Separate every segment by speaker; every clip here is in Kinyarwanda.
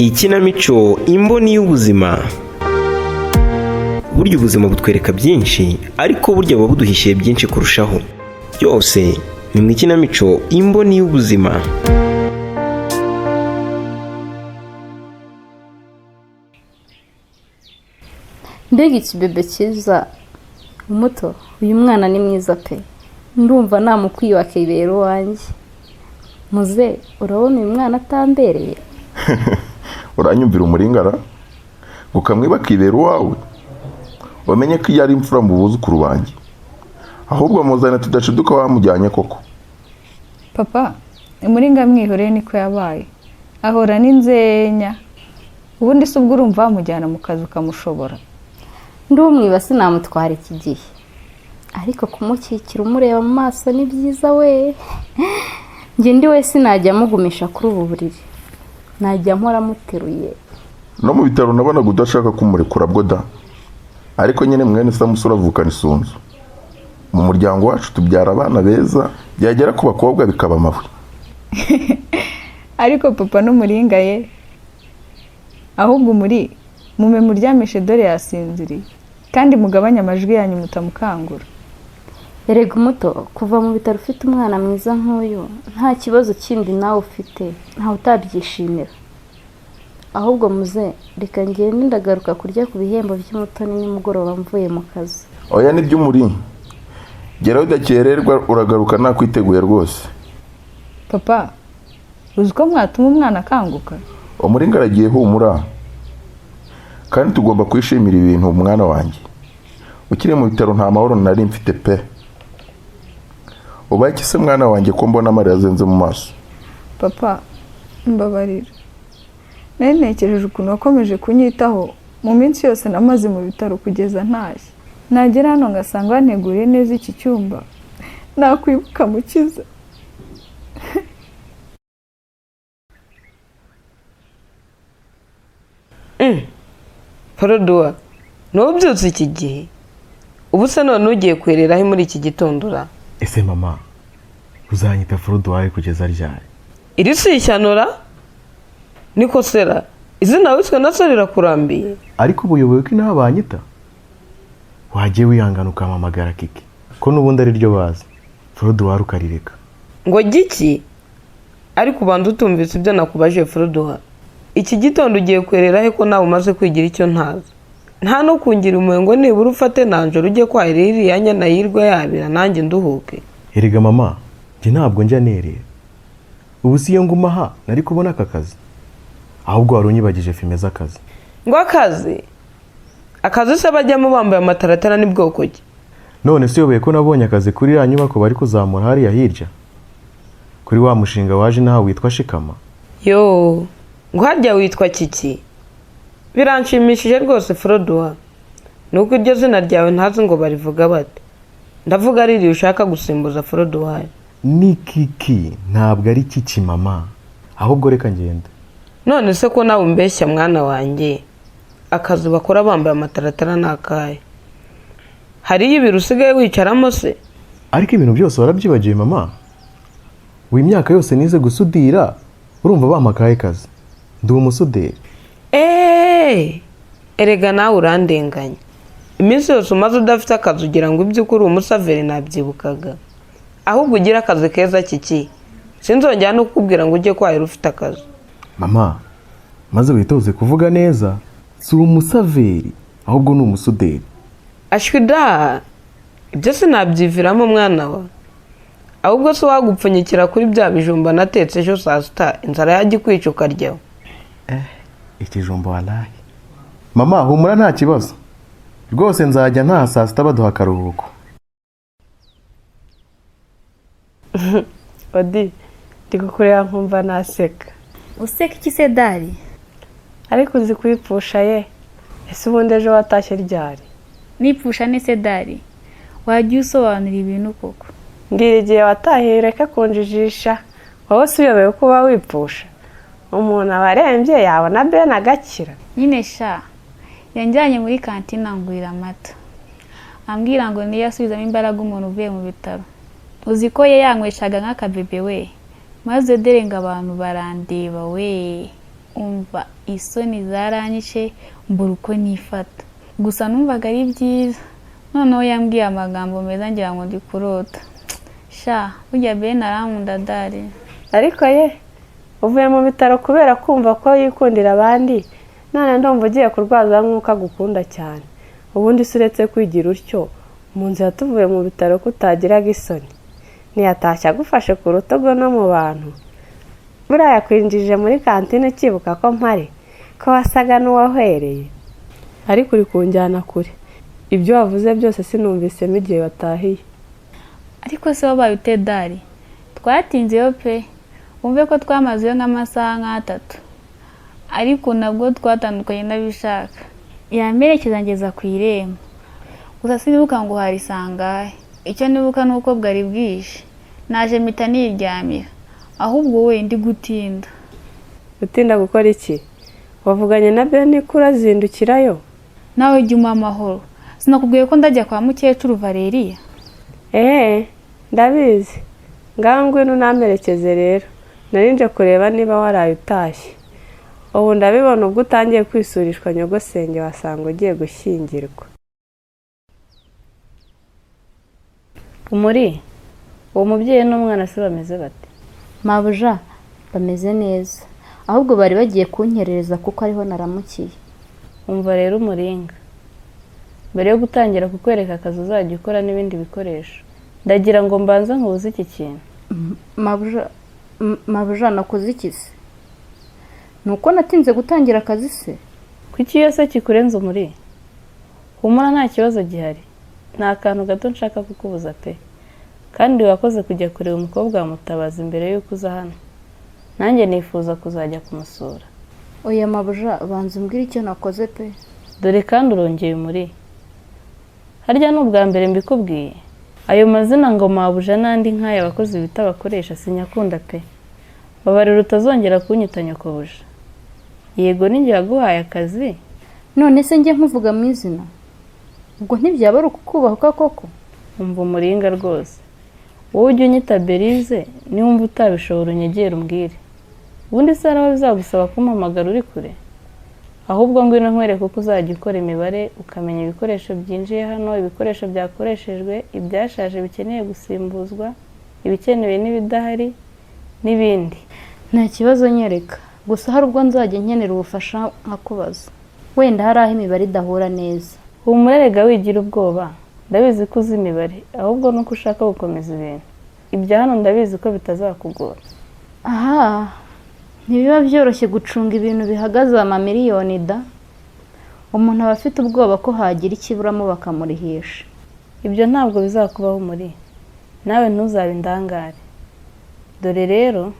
Speaker 1: Ikinamico imboni y'ubuzima. Burya ubuzima butwereka byinshi, ariko burya buba buduhishiye byinshi kurushaho. Byose ni mu ikinamico imboni y'ubuzima.
Speaker 2: Mbega ikibebe cyiza umuto, uyu mwana ni mwiza pe. Ndumva namukwiye akibera wanjye. Muze, urabona uyu mwana atambereye?
Speaker 3: Uranyumvira umuringara ngo kamwe bakibera uwawe. Wamenye ko iyo ari imfura mu buzukuru banjye, ahubwo muzana tudashiduka wamujyanye koko.
Speaker 4: Papa, umuringa mwihoreye niko yabaye, ahora n'inzenya. Ubundi se ubwo urumva wamujyana mu kazi ukamushobora?
Speaker 2: Ndumwiba sinamutwara iki gihe, ariko kumukikira umureba mu maso ni byiza we. Njye ndi we sinajya mugumisha kuri ubu buriri, najya mpora muteruye.
Speaker 3: No mu bitaro nabonaga udashaka kumurekura bwo da, ariko nyine mwene Samusura avukana isunzu. Mu muryango wacu tubyara abana beza, byagera ku bakobwa bikaba amavu.
Speaker 4: Ariko papa n'umuringa ye, ahubwo muri mume muryamishe dore yasinziriye, kandi mugabanya amajwi yanyu mutamukangura.
Speaker 2: Erega umuto, kuva mu bitaro ufite umwana mwiza nk'uyu, nta kibazo kindi nawe ufite, ntawe utabyishimira. Ahubwo muze, reka ngende ndagaruka kurya ku bihembo by'umutoni nimugoroba mvuye mu kazi.
Speaker 3: Oya ni by'umuri, geraho udakererwa uragaruka nakwiteguye rwose.
Speaker 4: Papa, uzi ko mwatuma umwana akanguka?
Speaker 3: Umuringa aragiye humura, kandi tugomba kwishimira ibintu umwana wanjye. Ukiri mu bitaro nta mahoro nari mfite pe. Ubaye se mwana wanjye ko mbona amarira azenze mu maso?
Speaker 4: Papa, mbabarira. Nari ntekereje ukuntu wakomeje kunyitaho mu minsi yose namaze mu bitaro kugeza ntashye. Nagera hano ngasanga wanteguriye neza iki cyumba, nakwibuka mukiza.
Speaker 5: Parodua, nubyutse iki gihe? Ubu se none ugiye kwereraho muri iki gitondora?
Speaker 6: Ese mama, uzanyita Frodouard kugeza ryari?
Speaker 5: Iri si ishyano? Niko sera, izina wiswe na so rirakurambiye.
Speaker 6: Ariko ubuyoboye ko inaha banyita? Wagiye wihangana ukamamagara Kiki, ko n'ubundi ari ryo bazi. Frodouard ukarireka.
Speaker 5: Ngo giki? Ariko ubanza utumvise ibyo nakubaje Frodouard. Iki gitondo ugiye kwereraho ko nawe umaze kwigira icyo ntazi. Nta no kungira umuhengo nibura ufate nanjoro ujye kwahira iriya nyana yirwa yabira nanjye nduhuke.
Speaker 6: Erega mama, njye ntabwo njya nerera. Ubu si yo nguma aha nari kubona aka kazi. Ahubwo warunyibagije filime z'akazi.
Speaker 5: Ngo akazi? Akazi se bajyamo bambaye amataratara ni bwoko ki?
Speaker 6: None se yoboye ko nabonye akazi kuri ya nyubako bari kuzamura hariya hirya, kuri wa mushinga waje naho witwa Shikama.
Speaker 5: Yo, ngo harya witwa Kiki? Biranshimishije rwose Frodouard. Nuko iryo zina ryawe ntazi ngo barivuga bate. Ndavuga riri ushaka gusimbuza Frodouard.
Speaker 6: Ni Kiki, ntabwo ari Kiki mama. Ahubwo reka ngende.
Speaker 5: None se ko nawe umbeshya mwana wanjye, akazi bakora bambaye amataratara nakaye? Hariyo ibiro usigaye wicaramo se?
Speaker 6: Ariko ibintu byose warabyibagiye mama. W'imyaka yose nize gusudira, urumva bamakaye kazi. Ndi umusuderi.
Speaker 5: Erega nawe urandenganya. Iminsi yose umaze udafite akazi ugira ngo ibyo ukuri umusaveri nabyibukaga. Ahubwo ugira akazi keza Kiki. Sinzongera no kukubwira ngo ujye kwahira ufite akazi.
Speaker 6: Mama, maze witoze kuvuga neza. Si umusaveri, ahubwo ni umusuderi.
Speaker 5: Ashwida, ibyo sinabyiviramo mwana wa. Ahubwo se wagupfunyikira kuri bya bijumba natetse ejo saa sita, inzara yajya ikwica ukaryaho.
Speaker 6: Ikijumba walahi. Mama, humura nta kibazo. Rwose nzajya nta saa sita baduha akaruhuko.
Speaker 4: Odi, ndikukureba nkumva naseka.
Speaker 2: Useka iki se Dari?
Speaker 4: Ariko uzi kwipfusha ye. Ese ubundi ejo watashye ryari?
Speaker 2: Nipfusha nese Dari? Wagiye usobanura ibintu koko?
Speaker 4: Ngira igihe watahiye reka kunjijisha. Wowe si uyobewe ko uba wipfusha. Umuntu abarembye yabona bene agakira.
Speaker 7: Nyine sha, yanjyanye muri kantina ngurira amata. Ambwira ngo niyo asubizamo imbaraga umuntu uvuye mu bitaro. Uzi ko ye yanyweshaga nk'akabebe we. Maze dore ngo abantu barandeba we. umva isoni zaranyishe mbura uko nifata, gusa numvaga ari byiza. Noneho yambwiye amagambo meza ngira ngo ndi kurota. Sha burya Ben arankunda dare.
Speaker 8: ariko ye uvuye mu bitaro kubera kumva ko yikundira abandi, none ndumva ugiye kurwaza nk'uko agukunda cyane. Ubundi se uretse kwigira utyo mu nzira tuvuye mu bitaro ko utagiraga isoni, ntiyatashye agufashe ku rutugu no mu bantu? Buriya yakwinjije muri kantine ukibuka ko mpari, ko wasaga n'uwahwereye, ariko uri kunjyana kure. Ibyo wavuze byose sinumvisemo igihe watahiye.
Speaker 7: Ariko se wabaye ute dare? Twatinzeyo pe, wumve ko twamazeyo nk'amasaha nk'atatu, ariko nabwo twatandukanye n'abishaka. Yamerekeza ngeza ku irembo, gusa sinibuka ngo hari sangahe. Icyo nibuka ni uko bwari bwije, naje mpita niryamira, ahubwo we ndi gutinda.
Speaker 8: Gutinda gukora iki? Wavuganye na Ben ko urazindukirayo?
Speaker 7: Nawe jya umpa amahoro, sinakubwiye ko ndajya kwa mukecuru Valeria?
Speaker 8: Ndabizi. Ngaho ngwino namerekeze rero, narinje kureba niba waraye utashye. Ubu ndabibona ubwo utangiye kwisurishwa nyogosenge wasanga ugiye gushyingirwa.
Speaker 2: Umuri, uwo mubyeyi n'umwana se bameze bate? Mabuja bameze neza, ahubwo bari bagiye kunkerereza kuko ariho naramukiye.
Speaker 8: Umva rero umuringa, mbere yo gutangira kukwereka akazi uzajya ukora n'ibindi bikoresho, ndagira ngo mbanza nkubuze iki kintu.
Speaker 2: Mabuja nakoze iki se? Nuko natinze gutangira akazi se?
Speaker 8: Kuki iyo se kikurenze umuri? Humura nta kibazo gihari, nta kantu gato nshaka kukubuza pe. Kandi wakoze kujya kureba umukobwa wa Mutabazi mbere y'uko uza hano. Nanjye nifuza kuzajya kumusura.
Speaker 2: Oya Mabuja, banza umbwire icyo nakoze pe.
Speaker 8: Dore kandi urongeye umuri. Harya n'ubwa mbere mbikubwiye. Ayo mazina ngo Mabuja n'andi nk'aya abakozi bita bakoresha sinyakunda pe. Babarira utazongera kunyita nyokobuja. Yego ninjye yaguhaye akazi.
Speaker 2: None se njye nkuvuga mu izina? Ubwo ntibyaba ari ukukubahuka koko?
Speaker 8: Umva umuringa rwose. Wowe ujya unyita Berize, niwumva utabishobora unyegera umbwire. Ubundi se araho bizagusaba kumpamagara uri kure? Ahubwo ngwino nkwereke uko uzajya ukora imibare, ukamenya ibikoresho byinjiye hano, ibikoresho byakoreshejwe, ibyashaje bikeneye gusimbuzwa, ibikenewe n'ibidahari n'ibindi.
Speaker 2: Nta kibazo nyereka, gusa hari ubwo nzajya nkenera ubufasha nkakubaza. Wenda hari aho imibare idahura neza.
Speaker 8: Umurerega wigira ubwoba, ndabizi ko uzi imibare, ahubwo nuko ushaka gukomeza ibintu. Ibya hano ndabizi ko bitazakugora.
Speaker 2: Aha, ntibiba byoroshye gucunga ibintu bihagaze amamiliyoni da. Umuntu aba afite ubwoba ko hagira ikiburamo bakamurihisha.
Speaker 8: Ibyo ntabwo bizakubaho muri. Nawe ntuzabe indangare. Dore rero,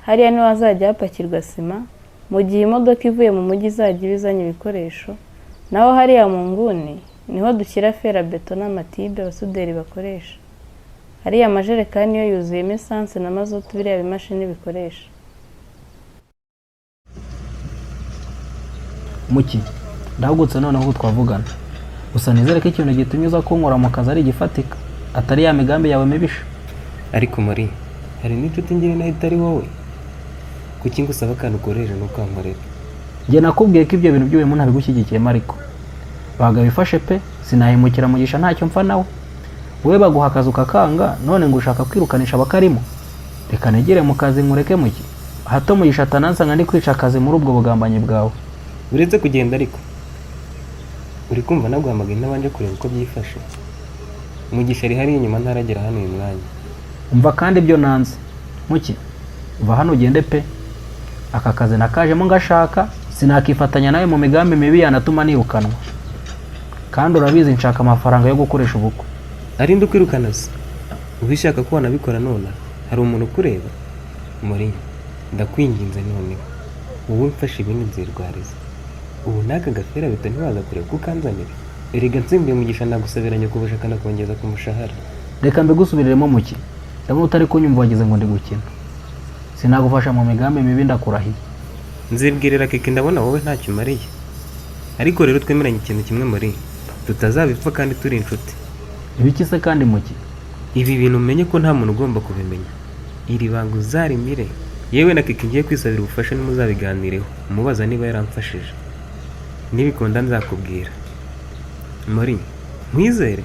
Speaker 8: hariya niho hazajya hapakirwa sima, mu gihe imodoka ivuye mu mujyi izajya ibizanye ibikoresho, naho hariya mu nguni niho dushyira ferabeto n'amatibe abasuderi bakoresha. Hariya amajerekani yo yuzuyemo esanse na mazutu biriya bimashini bikoresha.
Speaker 9: Muki, ndahugutse noneho ko twavugana. Gusa nizere ko ikintu gitumye uza kunkora mu kazi ari igifatika, atari ya migambi yawe mibisha.
Speaker 1: Ariko muri hari n'inshuti ngiri nayo itari wowe. Kuki ngusaba akantu ukoresha n'ukankorera?
Speaker 9: Njye nakubwiye ko ibyo bintu by'uyu muntu abigushyigikiyemo ariko baga bifashe pe, sinahimukira mugisha ntacyo mpfa nawe. Wowe baguha akazi ukakanga, none ngo ushaka kwirukanisha abakarimo. Reka negere mu kazi nkureke muki. Hato mugisha atanansanga ndi kwica akazi muri ubwo bugambanyi bwawe.
Speaker 1: Uretse kugenda ariko uri kumva naguhamagaye nabanje kureba uko byifashe. Mugisha ari hari inyuma ntaragera hano uyu mwanya.
Speaker 9: Umva kandi ibyo nanze. Muki, uva hano ugende pe. Aka kazi nakajemo ngashaka, sinakifatanya nawe mu migambi mibi yanatuma nirukanwa. Kandi urabizi nshaka amafaranga yo gukoresha ubukwe.
Speaker 1: Ari ndukwirukana se? Ubishaka ko wanabikora none? Hari umuntu kureba? Muri ndakwinginze none. Ubu mfashe ibintu nzirwariza. Ubu naka gafera bito ntiwaza kureba kukanzanira. Erega nsimbiye mugisha nagusaberanye kubasha kana kongeza ku mushahara.
Speaker 9: Reka mbigusubiriremo muki. Ndabona utari kunyumva wagize ngo ndi gukina. Sinagufasha mu migambi mibi ndakurahiye.
Speaker 1: Nzibwirira keke ndabona wowe ntacyo umariye. Ariko rero twemeranye ikintu kimwe muri. Tutazabipfa kandi turi inshuti.
Speaker 9: Ibiki se kandi muki?
Speaker 1: Ibi bintu umenye ko nta muntu ugomba kubimenya. Iri banga uzarimire yewe na kiki ngiye kwisabira ubufasha nimuzabiganireho umubaza niba yaramfashije nibikunda nzakubwira. Mori nkwizere